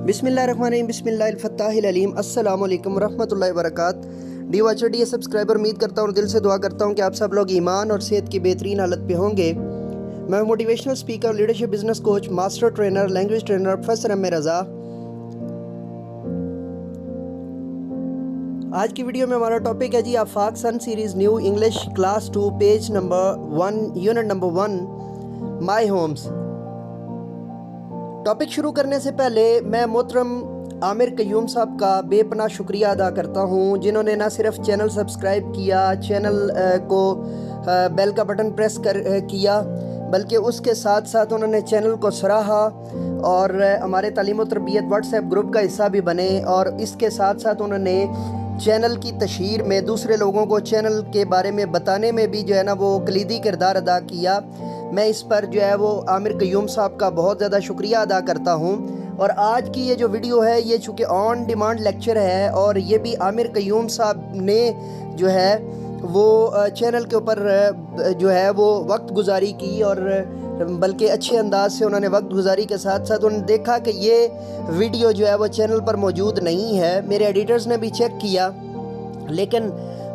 बिस्मिल्लाहिर्रहमानिर्रहीम बिस्मिल्लाहिल-फत्ताहिल-अलीम। अस्सलाम वालेकुम रहमतुल्लाहि व बरकातहू। डी वाचर डी सब्सक्राइबर, उम्मीद करता हूँ और दिल से दुआ करता हूँ कि आप सब लोग ईमान और सेहत की बेहतरीन हालत पे होंगे। मैं motivational speaker, leadership business coach, master trainer, language trainer professor M A. Raza. आज की वीडियो में हमारा टॉपिक है जी Afaq sun series new English class 2 page number 1 unit number 1 my homes. Topic शुरू करने से पहले मैं मोहतरम आमिर कयूम साहब का बेपनाह शुक्रिया अदा करता हूँ, जिन्होंने ना सिर्फ चैनल सब्सक्राइब किया, चैनल को बेल का बटन प्रेस किया, बल्कि उसके साथ साथ उन्होंने चैनल को सराहा और हमारे तालीम व तरबियत व्हाट्सएप ग्रुप का हिस्सा भी बने। और इसके साथ साथ उन्होंने चैनल की तशहीर में दूसरे लोगों को चैनल के बारे में बताने में भी जो है ना वो कलीदी किरदार अदा किया। मैं इस पर जो है वो आमिर कयूम साहब का बहुत ज़्यादा शुक्रिया अदा करता हूँ। और आज की ये जो वीडियो है ये चूँकि ऑन डिमांड लेक्चर है और ये भी आमिर कयूम साहब ने जो है वो चैनल के ऊपर जो है वो वक्त गुजारी की, और बल्कि अच्छे अंदाज से उन्होंने वक्त गुजारी के साथ साथ उन्होंने देखा कि ये वीडियो जो है वो चैनल पर मौजूद नहीं है। मेरे एडिटर्स ने भी चेक किया, लेकिन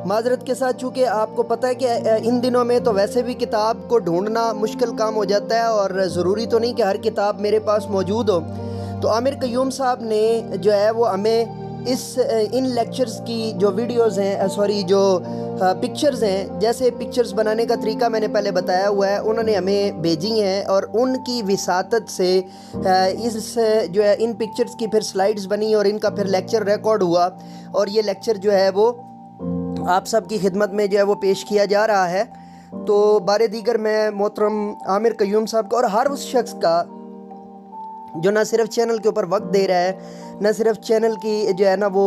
माजरत के साथ चूँकि आपको पता है कि इन दिनों में तो वैसे भी किताब को ढूंढना मुश्किल काम हो जाता है और ज़रूरी तो नहीं कि हर किताब मेरे पास मौजूद हो। तो आमिर कयूम साहब ने जो है वो हमें इन लेक्चर्स की जो वीडियोस हैं जो पिक्चर्स हैं, जैसे पिक्चर्स बनाने का तरीका मैंने पहले बताया हुआ है, उन्होंने हमें भेजी हैं और उनकी विसातत से इस जो है इन पिक्चर्स की फिर स्लाइड्स बनी और इनका फिर लेक्चर रिकॉर्ड हुआ और ये लेक्चर जो है वो आप सब की खिदमत में जो है वो पेश किया जा रहा है। तो बारे दीगर मैं मोहतरम आमिर कयूम साहब का और हर उस शख्स का जो ना सिर्फ चैनल के ऊपर वक्त दे रहा है, न सिर्फ चैनल की जो है ना वो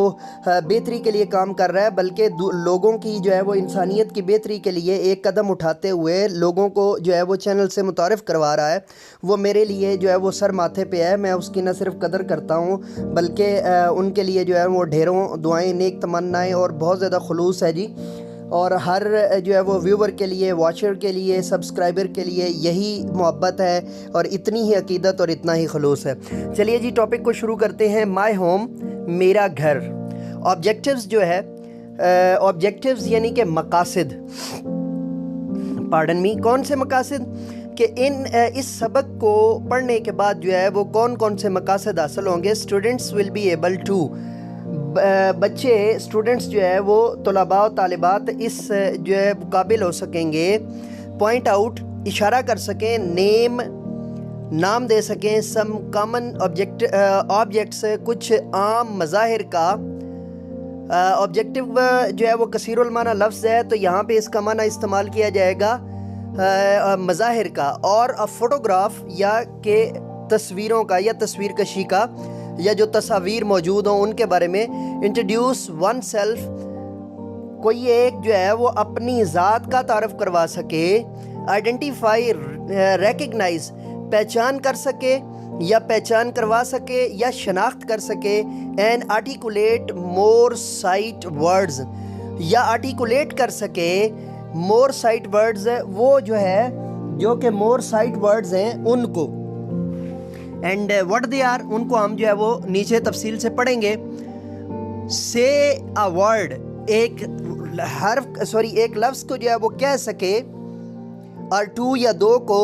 बेहतरी के लिए काम कर रहा है, बल्कि लोगों की जो है वो इंसानियत की बेहतरी के लिए एक कदम उठाते हुए लोगों को जो है वो चैनल से मुतारिफ़ करवा रहा है, वो मेरे लिए जो है वो सर माथे पे है। मैं उसकी न सिर्फ कदर करता हूँ बल्कि उनके लिए जो है वो ढेरों दुआएं, नेक तमन्नाएं और बहुत ज़्यादा खुलूस है जी। और हर जो है वो व्यूवर के लिए, वॉचर के लिए, सब्सक्राइबर के लिए यही मोहब्बत है और इतनी ही अकीदत और इतना ही खलूस है। चलिए जी टॉपिक को शुरू करते हैं। माई होम, मेरा घर। ऑब्जेक्टिव्स जो है ऑब्जेक्टिव्स यानी कि मकासद, पार्डन मी, कौन से मकासद कि इस सबक को पढ़ने के बाद जो है वो कौन कौन से मकासद हासिल होंगे। Students will be able to, बच्चे स्टूडेंट्स जो है वो तलबा और तालिबात इस जो है काबिल हो सकेंगे, पॉइंट आउट, इशारा कर सकें, नेम, नाम दे सकें, सम कॉमन ऑब्जेक्ट्स, कुछ आम मज़ाहिर का। ऑब्जेक्टिव जो है वो कसीरुल माना लफ्ज़ है, तो यहाँ पे इसका माना इस्तेमाल किया जाएगा मज़ाहिर का। और फ़ोटोग्राफ या के तस्वीरों का या तस्वीर कशी का या जो तस्वीर मौजूद हों उनके बारे में। इंट्रोड्यूस वन सेल्फ, कोई एक जो है वो अपनी ज़ात का तारफ़ करवा सके। आइडेंटिफाई, रिकग्नाइज, पहचान कर सके या पहचान करवा सके या शनाख्त कर सके। And articulate more sight words, या आर्टिकुलेट कर सके मोर साइट वर्ड्स, वो जो है जो कि मोर साइट वर्ड्स हैं उनको। एंड व्हाट दे आर, उनको हम जो है वो नीचे तफसील से पढ़ेंगे। से अ वर्ड, एक लफ्ज़ को जो है वो कह सके, और टू या दो को,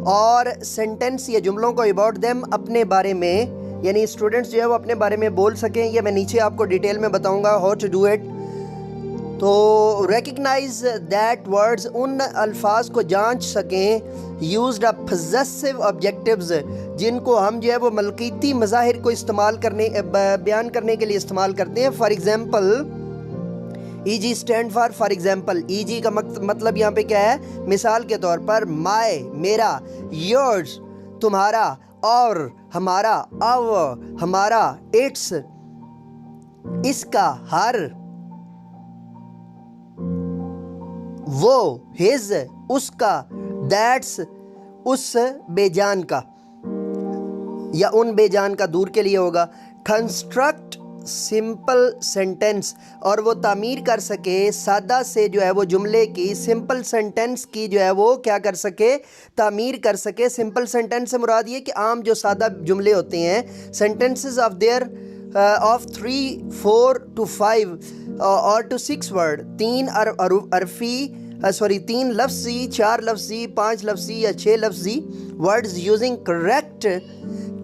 और सेंटेंस या जुमलों को अबाउट देम, अपने बारे में, यानी स्टूडेंट्स जो है वो अपने बारे में बोल सकें। ये मैं नीचे आपको डिटेल में बताऊंगा हाउ टू डू इट। तो रिकग्नाइज दैट वर्ड्स, उन अल्फाज को जांच सकें। यूज्ड अ पजेसिव ऑब्जेक्टिव्स, जिनको हम जो है वो मलकीती मज़ाहिर को इस्तेमाल करने, बयान करने के लिए इस्तेमाल करते हैं। For example, easy stand for example. Easy का मतलब यहाँ पे क्या है, मिसाल के तौर पर माय, मेरा, योर्स, तुम्हारा, और हमारा, आवर, हमारा, इट्स, इसका, हर, वो, हिज, उसका, दैट्स, उस बेजान का या उन बेजान का, दूर के लिए होगा। कंस्ट्रक्ट सिंपल सेंटेंस और वो तामीर कर सके सादा से जो है वो जुमले की, सिंपल सेंटेंस की जो है वो क्या कर सके, तामीर कर सके। सिंपल सेंटेंस से मुराद ये कि आम जो सादा जुमले होते हैं, sentences of their of 3, 4 to 5 और to 6 वर्ड, 3 लफ्ज़ी, 4 लफ्ज़ी, 5 लफ्ज़ी या 6 लफ्ज़ी words using correct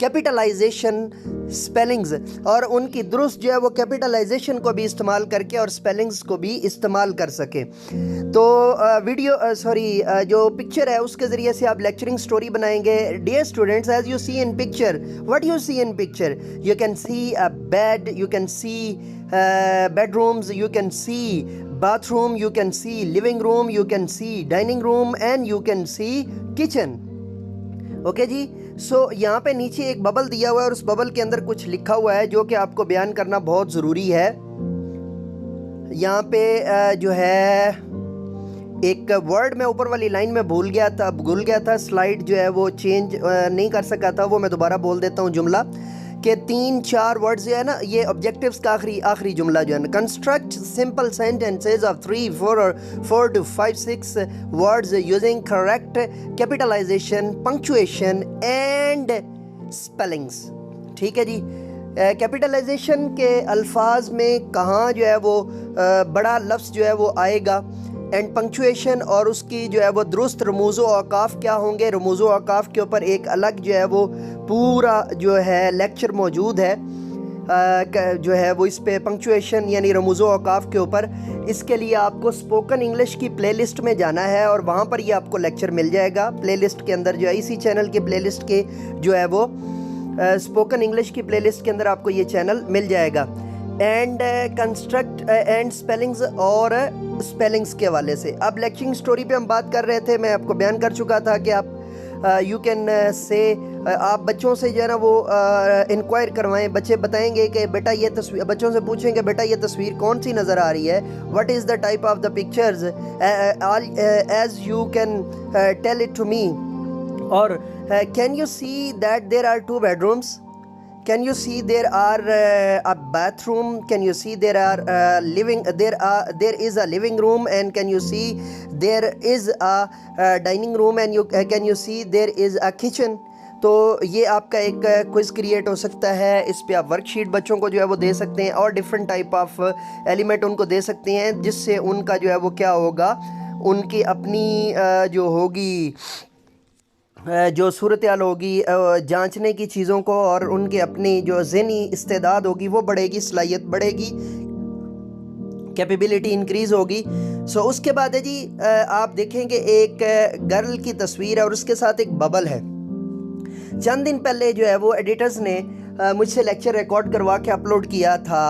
capitalisation spellings, और उनकी दुरुस्त जो है वो कैपिटलाइजेशन को भी इस्तेमाल करके और स्पेलिंग्स को भी इस्तेमाल कर सके। तो जो पिक्चर है उसके ज़रिए से आप लेक्चरिंग स्टोरी बनाएंगे। Dear students, as you see in picture, what you see in picture, you can see a bed, you can see bedrooms, you can see bathroom, you can see living room, you can see dining room and you can see kitchen। Okay जी। So यहाँ पे नीचे एक bubble दिया हुआ है और उस बबल के अंदर कुछ लिखा हुआ है जो कि आपको बयान करना बहुत ज़रूरी है। यहाँ पे जो है एक वर्ड मैं ऊपर वाली लाइन में भूल गया था, स्लाइड जो है वो चेंज नहीं कर सका था, वो मैं दोबारा बोल देता हूँ जुमला कि 3-4 वर्ड्स जो है ना, ये ऑब्जेक्टिव्स का आखिरी जुमला जो है ना, construct simple sentences of 3, 4 to 5, 6 words using correct capitalisation, punctuation and spellings. ठीक है जी। कैपिटलाइजेशन के अल्फाज में कहाँ जो है वो बड़ा लफ्ज़ जो है वो आएगा, एंड पंक्चुएशन और उसकी जो है वो दुरुस्त रमूज़ व औकाफ क्या होंगे। रमूज़ व औकाफ के ऊपर एक अलग जो है वो पूरा जो है लेक्चर मौजूद है जो है वो इस पे पंक्चुएशन यानी रमूज़ व औकाफ के ऊपर। इसके लिए आपको स्पोकन इंग्लिश की प्लेलिस्ट में जाना है और वहाँ पर ये आपको लेक्चर मिल जाएगा। प्लेलिस्ट के अंदर जो है, इसी चैनल के प्लेलिस्ट के जो है वो स्पोकन इंग्लिश की प्लेलिस्ट के अंदर आपको ये चैनल मिल जाएगा। एंड कंस्ट्रक्ट एंड स्पेलिंग्स और स्पेलिंग्स के हवाले से। अब लेक्चरिंग स्टोरी पे हम बात कर रहे थे, मैं आपको बयान कर चुका था कि आप यू कैन से आप बच्चों से जो है ना वो इंक्वायर करवाएं। बच्चे बताएंगे कि बेटा ये तस्वीर, बच्चों से पूछेंगे बेटा ये तस्वीर कौन सी नज़र आ रही है, what is the type of the pictures, as you can tell it to me, और can you see that there are 2 bedrooms, can you see there are a bathroom, can you see there are there is a living room, and can you see there is a dining room, and can you see there is a kitchen। तो ये आपका एक quiz create हो सकता है। इस पे आप वर्कशीट बच्चों को जो है वो दे सकते हैं और डिफरेंट टाइप ऑफ एलिमेंट उनको दे सकते हैं, जिससे उनका जो है वो क्या होगा, उनकी अपनी जो होगी जो सूरत हाल होगी जांचने की चीज़ों को, और उनके अपनी जो ज़हनी इस्तेदाद होगी वो बढ़ेगी, सलाहियत बढ़ेगी, कैपेबिलिटी इंक्रीज़ होगी। सो उसके बाद है जी आप देखेंगे एक गर्ल की तस्वीर है और उसके साथ एक बबल है। चंद दिन पहले जो है वो एडिटर्स ने मुझसे लेक्चर रिकॉर्ड करवा के अपलोड किया था,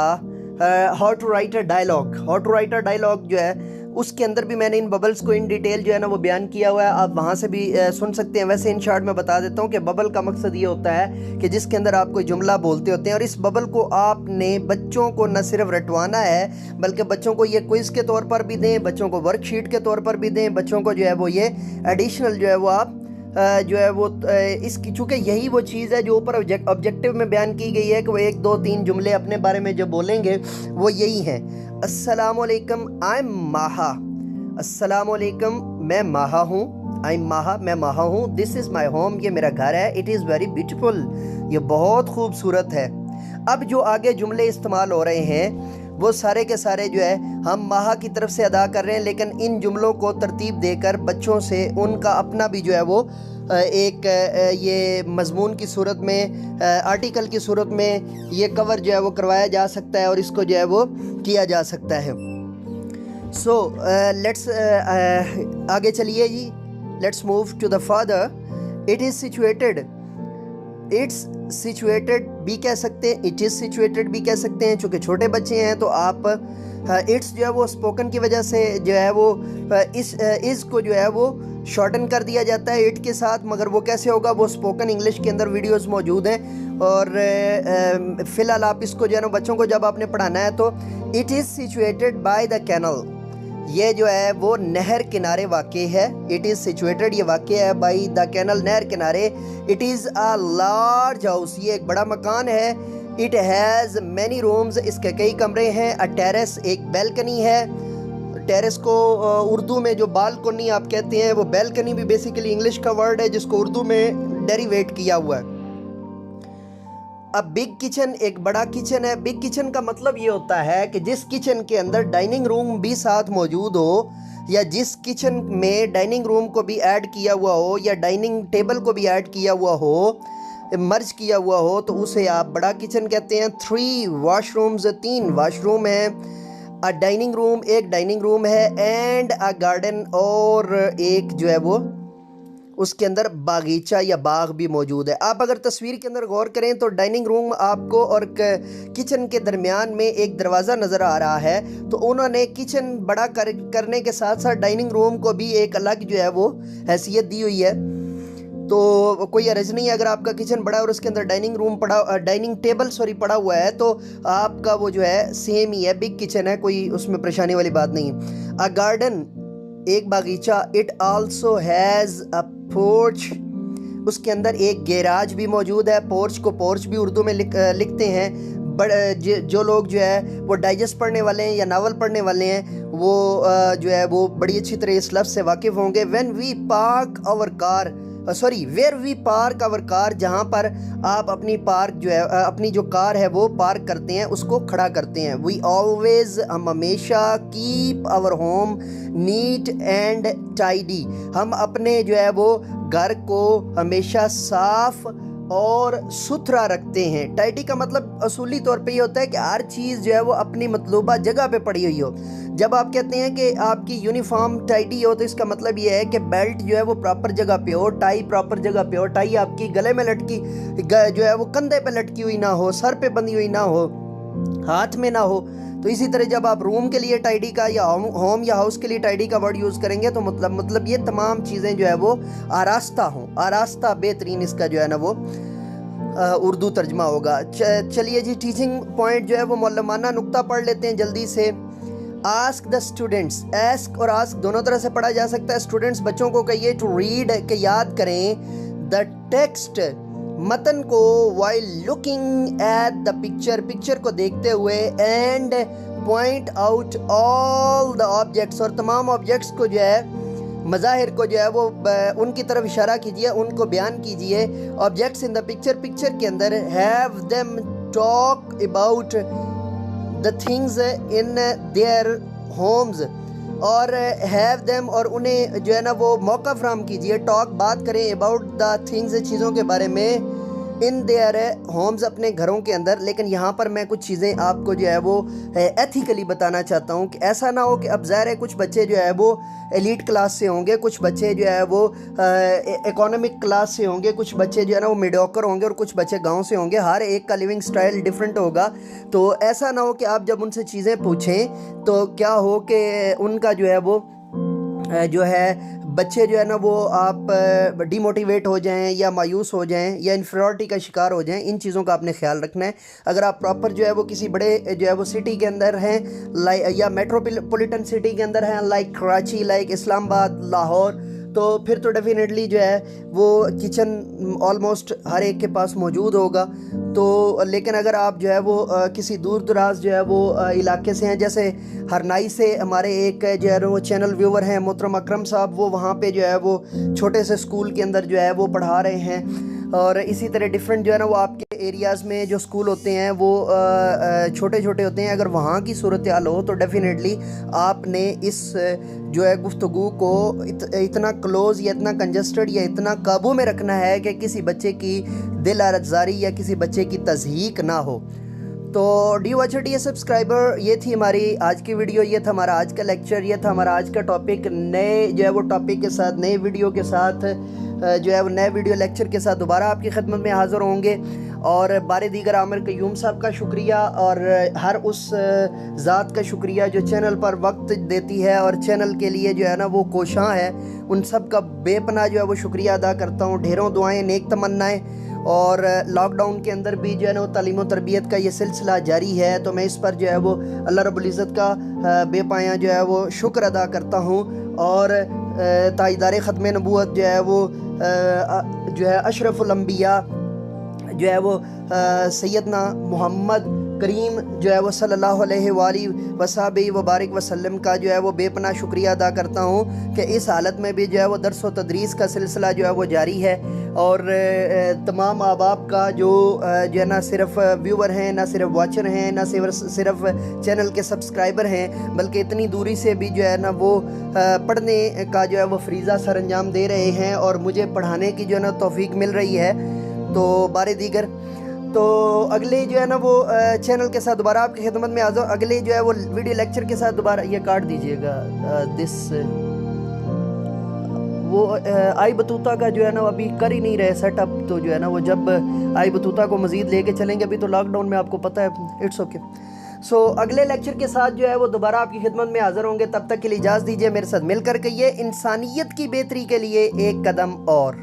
how to write a dialogue जो है उसके अंदर भी मैंने इन बबल्स को इन डिटेल जो है ना वो बयान किया हुआ है। आप वहाँ से भी सुन सकते हैं। वैसे इन शॉर्ट में बता देता हूँ कि बबल का मकसद ये होता है कि जिसके अंदर आप कोई जुमला बोलते होते हैं और इस बबल को आपने बच्चों को न सिर्फ रटवाना है बल्कि बच्चों को ये क्विज़ के तौर पर भी दें, बच्चों को वर्कशीट के तौर पर भी दें, बच्चों को जो है वो ये एडिशनल जो है वो आप जो है वो इसकी, चूँकि यही वो चीज़ है जो ऊपर ऑब्जेक्टिव में बयान की गई है कि वो 1, 2, 3 जुमले अपने बारे में जो बोलेंगे वो यही हैं। अस्सलामुअलैकुम, आई एम माहा। अस्सलामुअलैकुम, मैं माहा हूँ। आई एम माहा, मैं माहा हूँ। दिस इज़ माई होम, ये मेरा घर है। इट इज़ वेरी ब्यूटीफुल, ये बहुत खूबसूरत है। अब जो आगे जुमले इस्तेमाल हो रहे हैं वो सारे के सारे जो है हम माहा की तरफ से अदा कर रहे हैं, लेकिन इन जुमलों को तरतीब देकर बच्चों से उनका अपना भी जो है वो एक ये मज़मून की सूरत में, आर्टिकल की सूरत में ये कवर जो है वो करवाया जा सकता है और इसको जो है वो किया जा सकता है। सो लेट्स आगे चलिए जी, let's move to the father. It is situated, it's situated भी कह सकते हैं, इट इज़ सिचुएटेड भी कह सकते हैं। चूँकि छोटे बच्चे हैं तो आप इट्स जो है वो स्पोकन की वजह से जो है वो इस को जो है वो शॉर्टन कर दिया जाता है इट के साथ, मगर वो कैसे होगा वो स्पोकन इंग्लिश के अंदर वीडियोस मौजूद हैं। और फ़िलहाल आप इसको जो है ना बच्चों को जब आपने पढ़ाना है तो it is situated by the canal, ये जो है वो नहर किनारे वाक़ई है। इट इज़ सिचुएटेड, ये वाक़ई है बाई द कैनल, नहर किनारे। It is a large house, ये एक बड़ा मकान है। اٹ ہیز مینی رومز، اس کے کئی کمرے ہیں. اے ٹیرس، ایک بیلکنی ہے. ٹیرس کو اردو میں جو بالکنی آپ کہتے ہیں وہ بیلکنی بھی بیسیکلی انگلش کا ورڈ ہے جس کو اردو میں ڈیریویٹ کیا ہوا ہے. اب بگ کچن، ایک بڑا کچن ہے. بگ کچن کا مطلب یہ ہوتا ہے کہ جس کچن کے اندر ڈائننگ روم بھی ساتھ موجود ہو، یا جس کچن میں ڈائننگ روم کو بھی ایڈ کیا ہوا ہو یا ڈائننگ ٹیبل کو بھی ایڈ کیا ہوا ہو، مرج کیا ہوا ہو، تو اسے آپ بڑا کچن کہتے ہیں. 3 واش رومز، 3 واش روم ہیں. ڈائننگ روم، ایک ڈائننگ روم ہے. اینڈ گارڈن، اور ایک جو ہے وہ اس کے اندر باغیچہ یا باغ بھی موجود ہے. آپ اگر تصویر کے اندر غور کریں تو ڈائننگ روم آپ کو اور کچن کے درمیان میں ایک دروازہ نظر آ رہا ہے. تو انہوں نے کچن بڑا کرنے کے ساتھ ساتھ ڈائننگ روم کو بھی ایک الگ جو ہے وہ حیثیت دی ہوئی ہے. تو کوئی عرض نہیں ہے اگر آپ کا کچن بڑا ہے اور اس کے اندر ڈائننگ ٹیبل پڑا ہوا ہے تو آپ کا وہ جو ہے سیم ہی ہے، بگ کچن ہے، کوئی اس میں پریشانی والی بات نہیں. گارڈن، ایک باغیچہ. It also has a porch, اس کے اندر ایک گیراج بھی موجود ہے. پورچ کو پورچ بھی اردو میں لکھتے ہیں. جو لوگ جو ہے وہ ڈائجسٹ پڑھنے والے ہیں یا ناول پڑھنے والے ہیں وہ جو ہے وہ بڑی اچھی طرح اس لفظ سے واقف ہوں گے. ویئر وی پارک آور کار، جہاں پر آپ اپنی اپنی جو کار ہے وہ پارک کرتے ہیں، اس کو کھڑا کرتے ہیں. وی آلویز، ہم ہمیشہ. Keep our home neat and tidy, ہم اپنے جو ہے وہ گھر کو ہمیشہ صاف اور ستھرا رکھتے ہیں. ٹائڈی کا مطلب اصولی طور پہ یہ ہوتا ہے کہ ہر چیز جو ہے وہ اپنی مطلوبہ جگہ پہ پڑی ہوئی ہو. جب آپ کہتے ہیں کہ آپ کی یونیفارم ٹائڈی ہو تو اس کا مطلب یہ ہے کہ بیلٹ جو ہے وہ پراپر جگہ پہ ہو، ٹائی پراپر جگہ پہ ہو، ٹائی آپ کی گلے میں لٹکی جو ہے وہ کندھے پہ لٹکی ہوئی نہ ہو، سر پہ بندھی ہوئی نہ ہو، ہاتھ میں نہ ہو. تو اسی طرح جب آپ روم کے لیے ٹائڈی کا یا ہوم یا ہاؤس کے لیے ٹائڈی کا ورڈ یوز کریں گے تو مطلب یہ تمام چیزیں جو ہے وہ آراستہ ہوں. آراستہ بہترین اس کا جو ہے نا وہ اردو ترجمہ ہوگا. چلیے جی، ٹیچنگ پوائنٹ جو ہے وہ معلمانہ نقطہ پڑھ لیتے ہیں جلدی سے. آسک دا اسٹوڈنٹس، ایسک اور آسک دونوں طرح سے پڑھا جا سکتا ہے. اسٹوڈنٹس بچوں کو کہیے ٹو ریڈ، کہ یاد کریں. دا ٹیکسٹ، متن کو. While looking at the picture, picture کو دیکھتے ہوئے. And point out all the objects, اور تمام آبجیکٹس کو جو ہے، مظاہر کو جو ہے وہ ان کی طرف اشارہ کیجئے، ان کو بیان کیجئے. Objects in the picture, picture کے اندر. Have them talk about the things in their homes، اور have them، اور انہیں جو ہے نا وہ موقع فراہم کیجئے. ٹاک، بات کریں. about the things، چیزوں کے بارے میں. in their homes، اپنے گھروں کے اندر. لیکن یہاں پر میں کچھ چیزیں آپ کو جو ہے وہ ایتھیکلی بتانا چاہتا ہوں کہ ایسا نہ ہو کہ اب ظاہر ہے کچھ بچے جو ہے وہ ایلیٹ کلاس سے ہوں گے، کچھ بچے جو ہے وہ اکانومک کلاس سے ہوں گے، کچھ بچے جو ہے نا وہ میڈیوکر ہوں گے، اور کچھ بچے گاؤں سے ہوں گے. ہر ایک کا لیونگ سٹائل ڈیفرنٹ ہوگا. تو ایسا نہ ہو کہ آپ جب ان سے چیزیں پوچھیں تو کیا ہو کہ ان کا جو ہے وہ جو ہے بچے جو ہے نا وہ آپ ڈی موٹیویٹ ہو جائیں یا مایوس ہو جائیں یا انفیریورٹی کا شکار ہو جائیں. ان چیزوں کا آپ نے خیال رکھنا ہے. اگر آپ پراپر جو ہے وہ کسی بڑے جو ہے وہ سٹی کے اندر ہیں یا میٹروپولیٹن سٹی کے اندر ہیں، لائک کراچی، لائک اسلام آباد، لاہور، تو پھر تو ڈیفینیٹلی جو ہے وہ کچن آلموسٹ ہر ایک کے پاس موجود ہوگا. تو لیکن اگر آپ جو ہے وہ کسی دور دراز جو ہے وہ علاقے سے ہیں، جیسے ہرنائی سے ہمارے ایک جو ہے وہ چینل ویور ہیں محترم اکرم صاحب، وہ وہاں پہ جو ہے وہ چھوٹے سے اسکول کے اندر جو ہے وہ پڑھا رہے ہیں. اور اسی طرح ڈیفرنٹ جو ہے نا وہ آپ کے ایریاز میں جو اسکول ہوتے ہیں وہ چھوٹے چھوٹے ہوتے ہیں. اگر وہاں کی صورتحال ہو تو ڈیفینیٹلی آپ نے اس جو ہے گفتگو کو اتنا کلوز یا اتنا کنجسٹڈ یا اتنا قابو میں رکھنا ہے کہ کسی بچے کی دل آزاری یا کسی بچے کی تضحیک نہ ہو. تو ڈی واچر ڈی سبسکرائبر، یہ تھی ہماری آج کی ویڈیو، یہ تھا ہمارا آج کا لیکچر، یہ تھا ہمارا آج کا ٹاپک. نئے جو ہے وہ ٹاپک کے ساتھ، نئے ویڈیو کے ساتھ جو ہے وہ نئے ویڈیو لیکچر کے ساتھ دوبارہ آپ کی خدمت میں حاضر ہوں گے. اور بار دیگر عامر قیوم صاحب کا شکریہ، اور ہر اس ذات کا شکریہ جو چینل پر وقت دیتی ہے اور چینل کے لیے جو ہے نا وہ کوشاں ہے. ان سب کا بے پناہ جو ہے وہ شکریہ ادا کرتا ہوں. ڈھیروں دعائیں، نیک تمنائیں. اور لاک ڈاؤن کے اندر بھی جو ہے نا وہ تعلیم و تربیت کا یہ سلسلہ جاری ہے، تو میں اس پر جو ہے وہ اللہ رب العزت کا بے پایاں جو ہے وہ شکر ادا کرتا ہوں. اور تاجدار ختم نبوت جو ہے وہ جو ہے اشرف الانبیاء جو ہے وہ سیدنا محمد کریم جو ہے وہ صلی اللہ علیہ وآلہ وصحبہ وبارک وسلم کا جو ہے وہ بے پناہ شکریہ ادا کرتا ہوں کہ اس حالت میں بھی جو ہے وہ درس و تدریس کا سلسلہ جو ہے وہ جاری ہے، اور تمام احباب کا جو ہے نہ صرف ویور ہیں، نہ صرف واچر ہیں، نہ صرف چینل کے سبسکرائبر ہیں، بلکہ اتنی دوری سے بھی جو ہے نا وہ پڑھنے کا جو ہے وہ فریضہ سر انجام دے رہے ہیں، اور مجھے پڑھانے کی جو ہے نا توفیق مل رہی ہے۔ تو بارے دیگر تو اگلے جو ہے نا وہ چینل کے ساتھ دوبارہ آپ کی خدمت میں حاضر، اگلے جو ہے وہ ویڈیو لیکچر کے ساتھ دوبارہ یہ کاٹ دیجئے گا وہ آئی بطوطہ کا جو ہے نا ابھی کر ہی نہیں رہے سیٹ اپ، تو جو ہے نا وہ جب آئی بطوطہ کو مزید لے کے چلیں گے، ابھی تو لاک ڈاؤن میں آپ کو پتہ ہے، اٹس اوکے۔ سو اگلے لیکچر کے ساتھ جو ہے وہ دوبارہ آپ کی خدمت میں حاضر ہوں گے، تب تک کے لیے اجازت دیجیے، میرے ساتھ مل کر کے یہ انسانیت کی بہتری کے لیے ایک قدم اور۔